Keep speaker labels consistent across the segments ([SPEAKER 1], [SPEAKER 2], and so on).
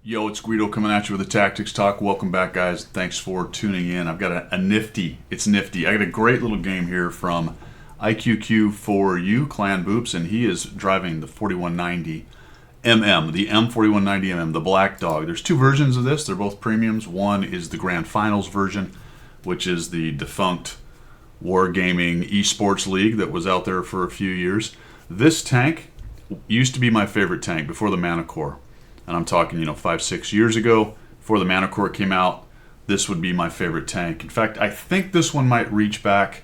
[SPEAKER 1] Yo, it's Guido coming at you with a Tactics Talk. Welcome back, guys. Thanks for tuning in. I've got a nifty. It's nifty. I got a great little game here from IQQ4U, Clan Boops, and he is driving the 4190mm, the M4190mm, the Black Dog. There's two versions of this. They're both premiums. One is the Grand Finals version, which is the defunct Wargaming Esports League that was out there for a few years. This tank used to be my favorite tank before the Manticore. And I'm talking, 5-6 years ago, before the Manticore came out, this would be my favorite tank. In fact, I think this one might reach back.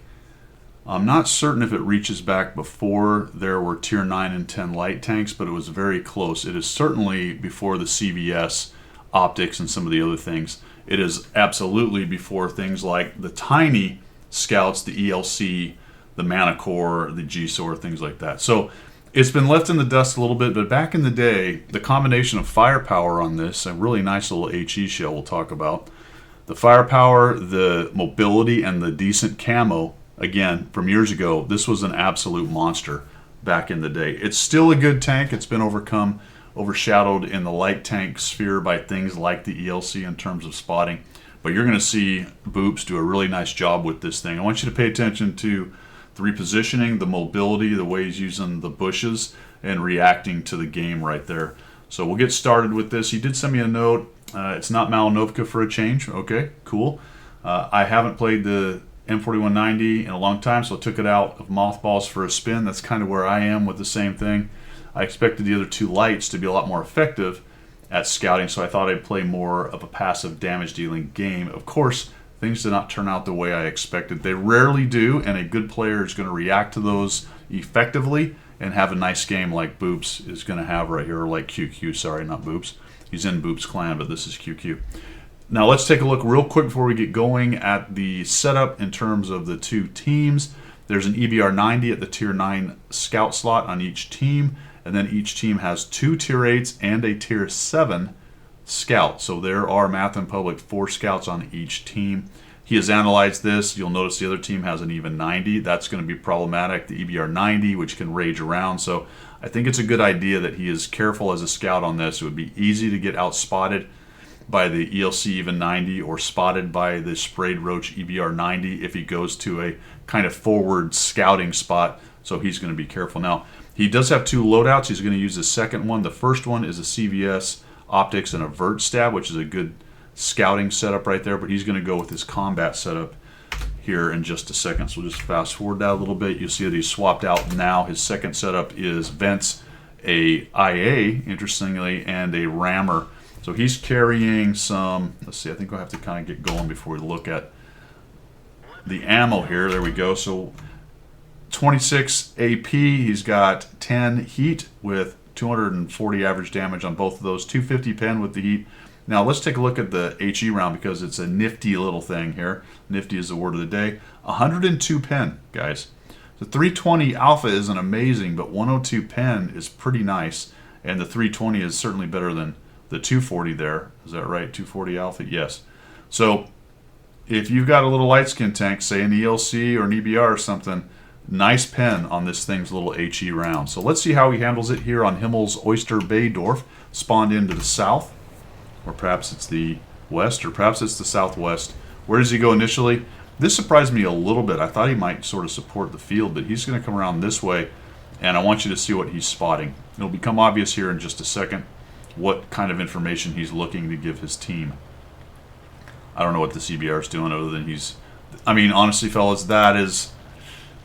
[SPEAKER 1] I'm not certain if it reaches back before there were Tier 9 and 10 light tanks, but it was very close. It is certainly before the CVS optics and some of the other things. It is absolutely before things like the tiny Scouts, the ELC, the Manticore, the G-SOAR, things like that. So it's been left in the dust a little bit, but back in the day, the combination of firepower on this, a really nice little HE shell we'll talk about, the firepower, the mobility, and the decent camo, again, from years ago, this was an absolute monster back in the day. It's still a good tank. It's been overshadowed in the light tank sphere by things like the ELC in terms of spotting. But you're going to see Boops do a really nice job with this thing. I want you to pay attention to the repositioning, the mobility, the way he's using the bushes, and reacting to the game right there. So we'll get started with this. He did send me a note. It's not Malinovka for a change. Okay, cool. I haven't played the M4190 in a long time, so I took it out of mothballs for a spin. That's kind of where I am with the same thing. I expected the other two lights to be a lot more effective at scouting, so I thought I'd play more of a passive damage-dealing game. Of course, things did not turn out the way I expected. They rarely do, and a good player is going to react to those effectively and have a nice game like Boops is going to have right here, or like QQ, sorry, not Boops. He's in Boops' clan, but this is QQ. Now let's take a look real quick before we get going at the setup in terms of the two teams. There's an EBR-90 at the Tier 9 Scout slot on each team, and then each team has two Tier 8s and a Tier 7 Scout. So there are Math and Public 4 Scouts on each team. He has analyzed this. You'll notice the other team has an even 90. That's going to be problematic. The EBR 90, which can rage around. So I think it's a good idea that he is careful as a scout on this. It would be easy to get outspotted by the ELC even 90 or spotted by the Sprayed Roach EBR 90 if he goes to a kind of forward scouting spot. So he's going to be careful. Now, he does have two loadouts. He's going to use the second one. The first one is a CVS optics and a vert stab, which is a good scouting setup right there, but he's going to go with his combat setup here in just a second. So we'll just fast forward that a little bit. You'll see that he's swapped out now. His second setup is vents, a IA, interestingly, and a rammer. So he's carrying some, let's see, I think we'll have to kind of get going before we look at the ammo here. There we go. So 26 AP, he's got 10 heat with 240 average damage on both of those, 250 pen with the heat. Now let's take a look at the HE round because it's a nifty little thing here. Nifty is the word of the day. 102 pen, guys. The 320 alpha isn't amazing, but 102 pen is pretty nice, and the 320 is certainly better than the 240 there. Is that right? 240 alpha? Yes. So if you've got a little light skin tank, say an ELC or an EBR or something, nice pen on this thing's little HE round. So let's see how he handles it here on Himmel's Oyster Bay Dorf, spawned into the south, or perhaps it's the west, or perhaps it's the southwest. Where does he go initially? This surprised me a little bit. I thought he might sort of support the field, but he's going to come around this way, and I want you to see what he's spotting. It'll become obvious here in just a second what kind of information he's looking to give his team. I don't know what the CBR is doing other than honestly, fellas, that is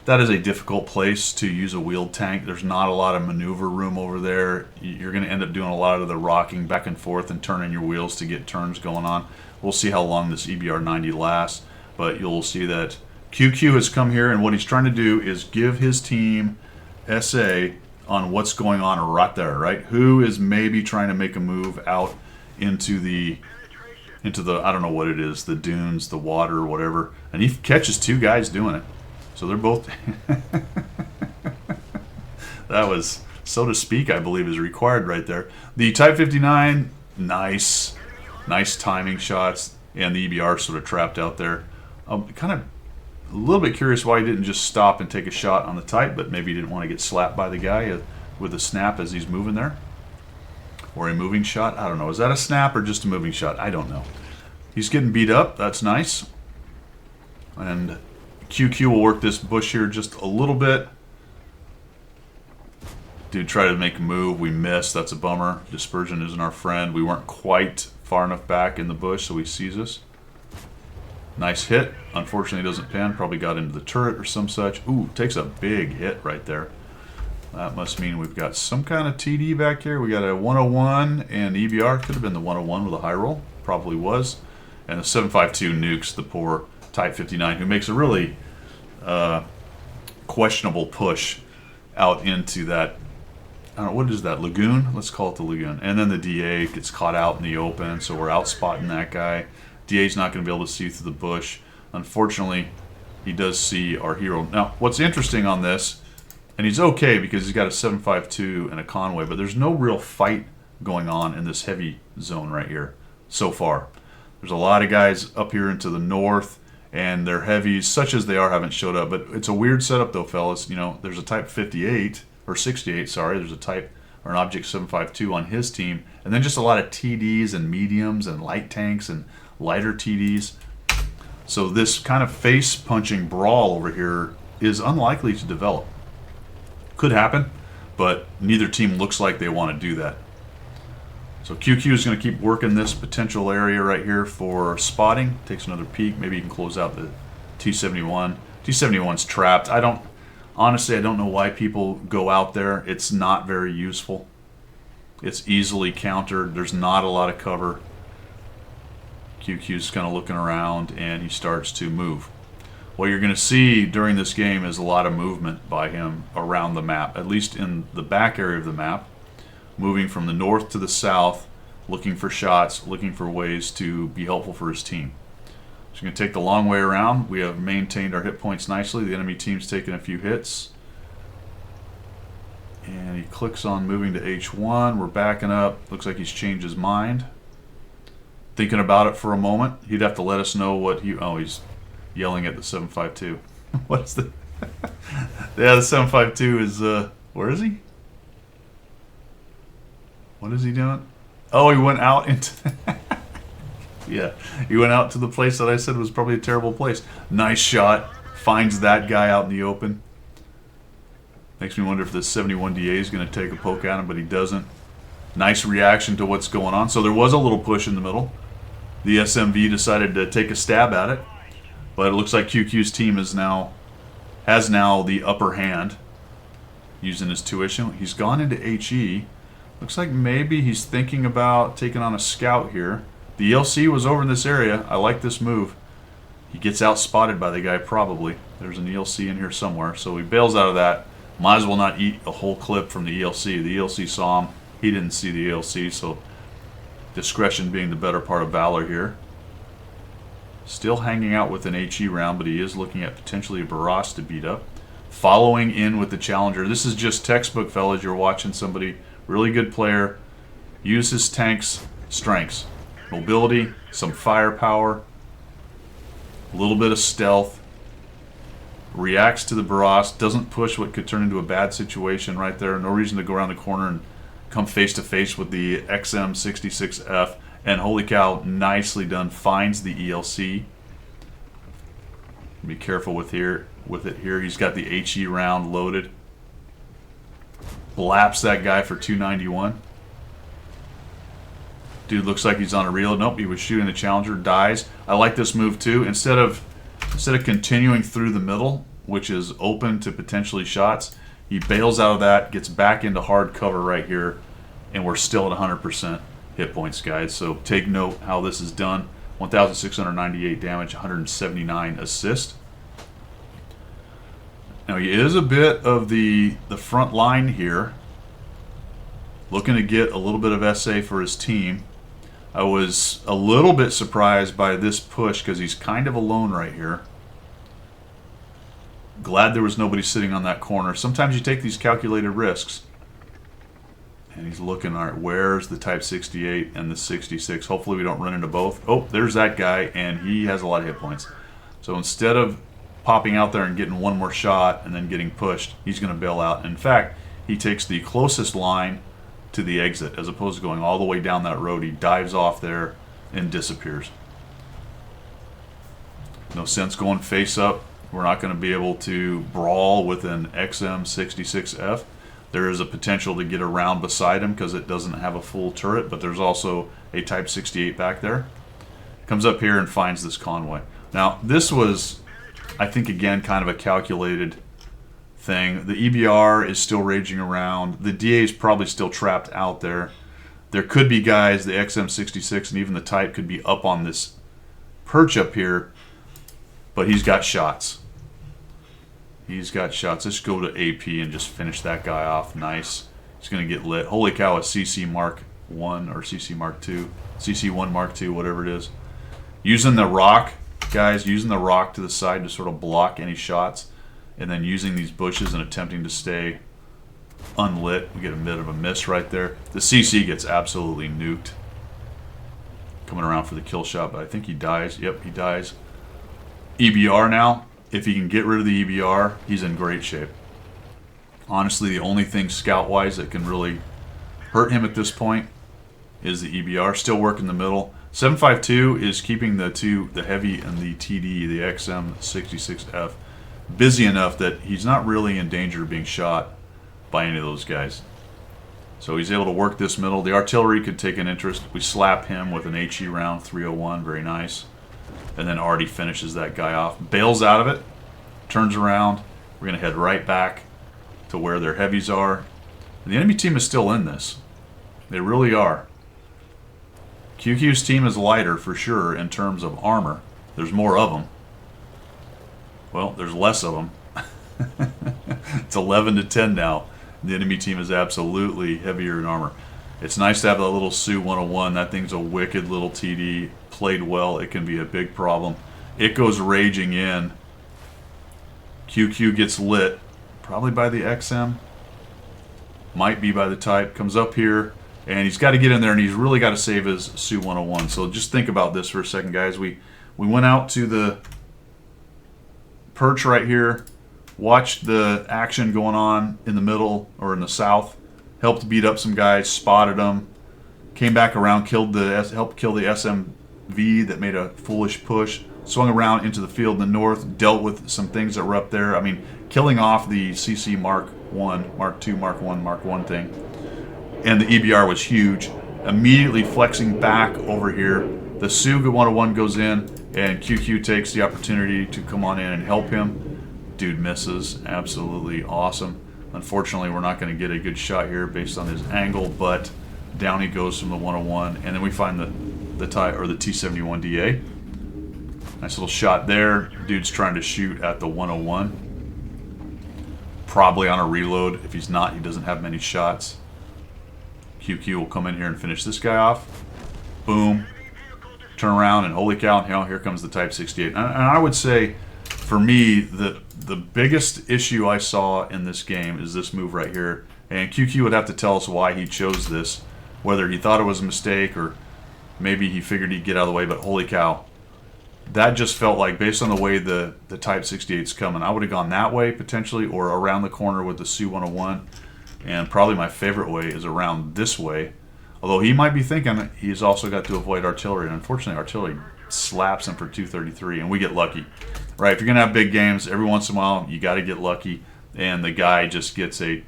[SPEAKER 1] a difficult place to use a wheeled tank. There's not a lot of maneuver room over there. You're going to end up doing a lot of the rocking back and forth and turning your wheels to get turns going on. We'll see how long this EBR 90 lasts, but you'll see that QQ has come here, and what he's trying to do is give his team SA on what's going on right there, right? Who is maybe trying to make a move out into the I don't know what it is, the dunes, the water, or whatever, and he catches two guys doing it. So they're both that was, so to speak, I believe is required right there. The Type 59, nice timing shots, and the EBR sort of trapped out there. Kind of a little bit curious why he didn't just stop and take a shot on the Type, but maybe he didn't want to get slapped by the guy with a snap as he's moving there. or a moving shot. I don't know. Is that a snap or just a moving shot? I don't know. He's getting beat up. That's nice. And QQ will work this bush here just a little bit. Dude tried to make a move. We missed. That's a bummer. Dispersion isn't our friend. We weren't quite far enough back in the bush, so he sees us. Nice hit. Unfortunately, doesn't pin. Probably got into the turret or some such. Ooh, takes a big hit right there. That must mean we've got some kind of TD back here. We got a 101 and EBR. Could have been the 101 with a high roll. Probably was. And the 752 nukes the poor Type 59, who makes a really questionable push out into that, I don't know, what is that, lagoon? Let's call it the lagoon. And then the DA gets caught out in the open, so we're out spotting that guy. DA's not going to be able to see through the bush. Unfortunately, he does see our hero. Now, what's interesting on this, and he's okay because he's got a 752 and a Conway, but there's no real fight going on in this heavy zone right here so far. There's a lot of guys up here into the north, and their heavies, such as they are, haven't showed up. But it's a weird setup, though, fellas. You know, there's a Type 58, or 68, sorry. There's a Type, or an Object 752 on his team. And then just a lot of TDs and mediums and light tanks and lighter TDs. So this kind of face-punching brawl over here is unlikely to develop. Could happen, but neither team looks like they want to do that. So QQ is going to keep working this potential area right here for spotting. Takes another peek. Maybe he can close out the T-71. T-71's trapped. Honestly, I don't know why people go out there. It's not very useful. It's easily countered. There's not a lot of cover. QQ's kind of looking around, and he starts to move. What you're going to see during this game is a lot of movement by him around the map, at least in the back area of the map. Moving from the north to the south, looking for shots, looking for ways to be helpful for his team. So he's going to take the long way around. We have maintained our hit points nicely. The enemy team's taken a few hits. And he clicks on moving to H1. We're backing up. Looks like he's changed his mind. Thinking about it for a moment. He'd have to let us know what he... Oh, he's yelling at the 752. What's the... Yeah, the 752 is... Where is he? What is he doing? Oh, he went out into... Yeah, he went out to the place that I said was probably a terrible place. Nice shot. Finds that guy out in the open. Makes me wonder if this 71DA is going to take a poke at him, but he doesn't. Nice reaction to what's going on. So there was a little push in the middle. The SMV decided to take a stab at it. But it looks like QQ's team has now the upper hand using his tuition. He's gone into HE. Looks like maybe he's thinking about taking on a scout here. The ELC was over in this area. I like this move. He gets out spotted by the guy probably. There's an ELC in here somewhere. So he bails out of that. Might as well not eat a whole clip from the ELC. The ELC saw him. He didn't see the ELC, so discretion being the better part of valor here. Still hanging out with an HE round, but he is looking at potentially a Barras to beat up. Following in with the Challenger. This is just textbook, fellas. You're watching somebody, really good player, use his tank's strengths. Mobility, some firepower, a little bit of stealth, reacts to the Barras, doesn't push what could turn into a bad situation right there. No reason to go around the corner and come face to face with the XM66F. And holy cow, nicely done. Finds the ELC. Be careful with it here. He's got the HE round loaded. Blaps that guy for 291. Dude looks like he's on a reload. Nope, he was shooting the Challenger. Dies. I like this move too. Instead of continuing through the middle, which is open to potentially shots, he bails out of that, gets back into hard cover right here, and we're still at 100% hit points, guys. So take note how this is done. 1,698 damage, 179 assist. Now he is a bit of the front line here, looking to get a little bit of SA for his team. I was a little bit surprised by this push because he's kind of alone right here. Glad there was nobody sitting on that corner. Sometimes you take these calculated risks. And he's looking, all right, where's the Type 68 and the 66? Hopefully we don't run into both. Oh, there's that guy, and he has a lot of hit points. So instead of popping out there and getting one more shot and then getting pushed, he's going to bail out. In fact, he takes the closest line to the exit as opposed to going all the way down that road. He dives off there and disappears. No sense going face up. We're not going to be able to brawl with an XM66F. There is a potential to get around beside him because it doesn't have a full turret, but there's also a Type 68 back there. Comes up here and finds this Convoy. Now, this was, I think, again, kind of a calculated thing. The EBR is still raging around. The DA is probably still trapped out there. There could be guys, the XM66 and even the Type could be up on this perch up here, but he's got shots. He's got shots. Let's go to AP and just finish that guy off. Nice. He's going to get lit. Holy cow, a CC Mark 1 or CC Mark 2. CC1 Mark 2, whatever it is. Using the rock, guys, using the rock to the side to sort of block any shots. And then using these bushes and attempting to stay unlit. We get a bit of a miss right there. The CC gets absolutely nuked. Coming around for the kill shot, but I think he dies. Yep, he dies. EBR now. If he can get rid of the EBR, he's in great shape. Honestly, the only thing scout-wise that can really hurt him at this point is the EBR. Still working the middle. 752 is keeping the heavy and the TD, the XM66F, busy enough that he's not really in danger of being shot by any of those guys. So he's able to work this middle. The artillery could take an interest. We slap him with an HE round, 301, very nice. And then Artie finishes that guy off. Bails out of it, turns around. We're going to head right back to where their heavies are. And the enemy team is still in this. They really are. QQ's team is lighter for sure in terms of armor. There's more of them. Well, there's less of them. It's 11 to 10 now. The enemy team is absolutely heavier in armor. It's nice to have that little Su 101. That thing's a wicked little TD. Played well, it can be a big problem. It goes raging in. QQ gets lit. Probably by the XM. Might be by the Type. Comes up here. And he's got to get in there, and he's really got to save his Su 101. So just think about this for a second, guys. We went out to the perch right here, watched the action going on in the middle or in the south, helped beat up some guys, spotted them, came back around, helped kill the SMV that made a foolish push, swung around into the field in the north, dealt with some things that were up there. I mean, killing off the CC Mark 1, Mark 2, Mark 1, Mark 1 thing. And the EBR was huge. Immediately flexing back over here. The Su 101 goes in, and QQ takes the opportunity to come on in and help him. Dude misses. Absolutely awesome. Unfortunately, we're not going to get a good shot here based on his angle, but down he goes from the 101. And then we find the T71DA. Nice little shot there. Dude's trying to shoot at the 101. Probably on a reload. If he's not, he doesn't have many shots. QQ will come in here and finish this guy off. Boom. Turn around, and holy cow, here comes the Type 68. And I would say, for me, the biggest issue I saw in this game is this move right here. And QQ would have to tell us why he chose this, whether he thought it was a mistake or maybe he figured he'd get out of the way, but holy cow. That just felt like, based on the way the Type 68's coming, I would have gone that way potentially, or around the corner with the Su 101. And probably my favorite way is around this way. Although he might be thinking he's also got to avoid artillery. And unfortunately, artillery slaps him for 233, and we get lucky. Right, if you're going to have big games, every once in a while, you got to get lucky. And the guy just gets a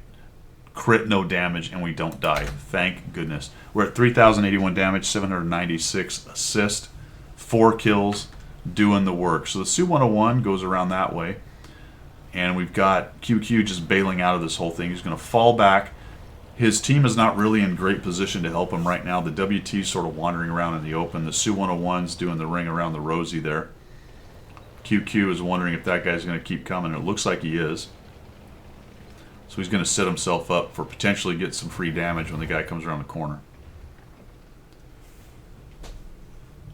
[SPEAKER 1] crit, no damage, and we don't die. Thank goodness. We're at 3,081 damage, 796 assist, 4 kills, doing the work. So the Su 101 goes around that way. And we've got QQ just bailing out of this whole thing. He's going to fall back. His team is not really in great position to help him right now. The WT's sort of wandering around in the open. The Su 101's doing the ring around the Rosie there. QQ is wondering if that guy's going to keep coming. It looks like he is. So he's going to set himself up for potentially get some free damage when the guy comes around the corner.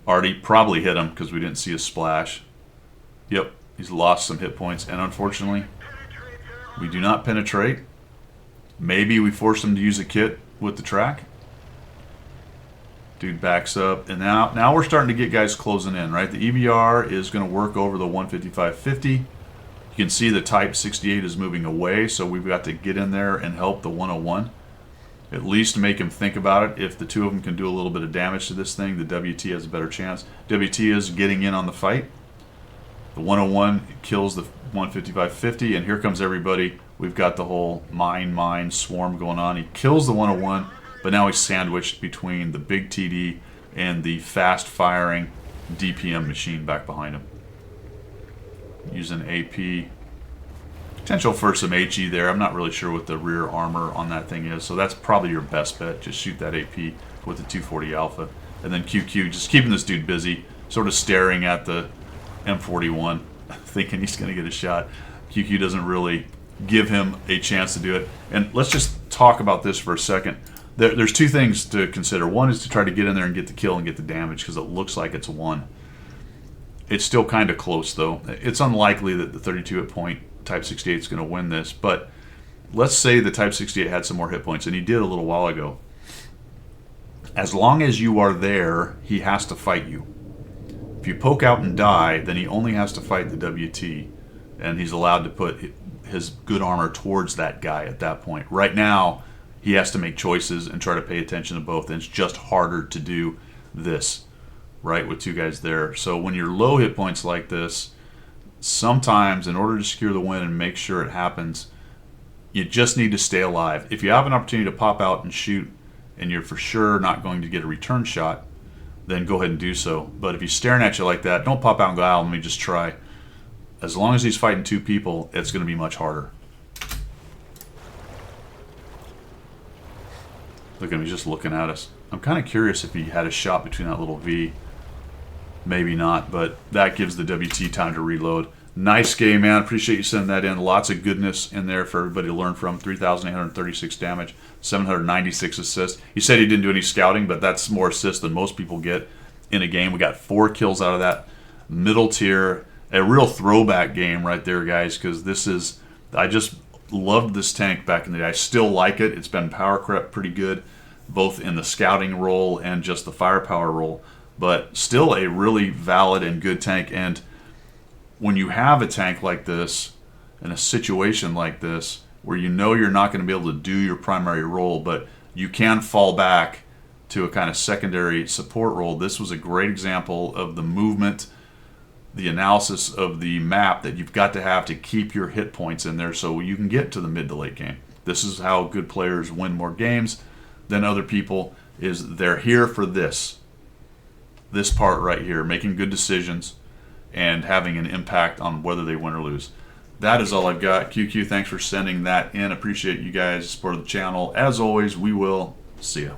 [SPEAKER 1] Artie probably hit him because we didn't see a splash. Yep. He's lost some hit points, and unfortunately, we do not penetrate. Maybe we force him to use a kit with the track. Dude backs up, and now we're starting to get guys closing in, right? The EBR is going to work over the 155-50. You can see the Type 68 is moving away, so we've got to get in there and help the 101. At least make him think about it. If the two of them can do a little bit of damage to this thing, the WT has a better chance. WT is getting in on the fight. The 101 kills the 155-50, and here comes everybody. We've got the whole mine swarm going on. He kills the 101, but now he's sandwiched between the big TD and the fast-firing DPM machine back behind him. Using AP. Potential for some HE there. I'm not really sure what the rear armor on that thing is, so that's probably your best bet. Just shoot that AP with the 240 Alpha. And then QQ, just keeping this dude busy, sort of staring at the M41, thinking he's going to get a shot. QQ doesn't really give him a chance to do it. And let's just talk about this for a second. There's two things to consider. One is to try to get in there and get the kill and get the damage, because it looks like it's one. It's still kind of close, though. It's unlikely that the 32 hit point Type 68 is going to win this, but let's say the Type 68 had some more hit points, and he did a little while ago. As long as you are there, he has to fight you. If you poke out and die, then he only has to fight the WT, and he's allowed to put his good armor towards that guy at that point. Right now, he has to make choices and try to pay attention to both, and it's just harder to do this, right, with two guys there. So when you're low hit points like this, sometimes in order to secure the win and make sure it happens, you just need to stay alive. If you have an opportunity to pop out and shoot and you're for sure not going to get a return shot, then go ahead and do so. But if he's staring at you like that, don't pop out and go, "Ah, let me just try." As long as he's fighting two people, it's going to be much harder. Look at him, he's just looking at us. I'm kind of curious if he had a shot between that little V. Maybe not, but that gives the WT time to reload. Nice game, man. Appreciate you sending that in. Lots of goodness in there for everybody to learn from. 3,836 damage, 796 assists. He said he didn't do any scouting, but that's more assists than most people get in a game. We got 4 kills out of that. Middle tier. A real throwback game right there, guys, because this is... I just loved this tank back in the day. I still like it. It's been power crept pretty good, both in the scouting role and just the firepower role. But still a really valid and good tank. And when you have a tank like this, in a situation like this, where you know you're not going to be able to do your primary role, but you can fall back to a kind of secondary support role, this was a great example of the movement, the analysis of the map that you've got to have to keep your hit points in there so you can get to the mid to late game. This is how good players win more games than other people, is they're here for this part right here, making good decisions and having an impact on whether they win or lose. That is all I've got. QQ, thanks for sending that in. Appreciate you guys' support of the channel. As always, we will see ya.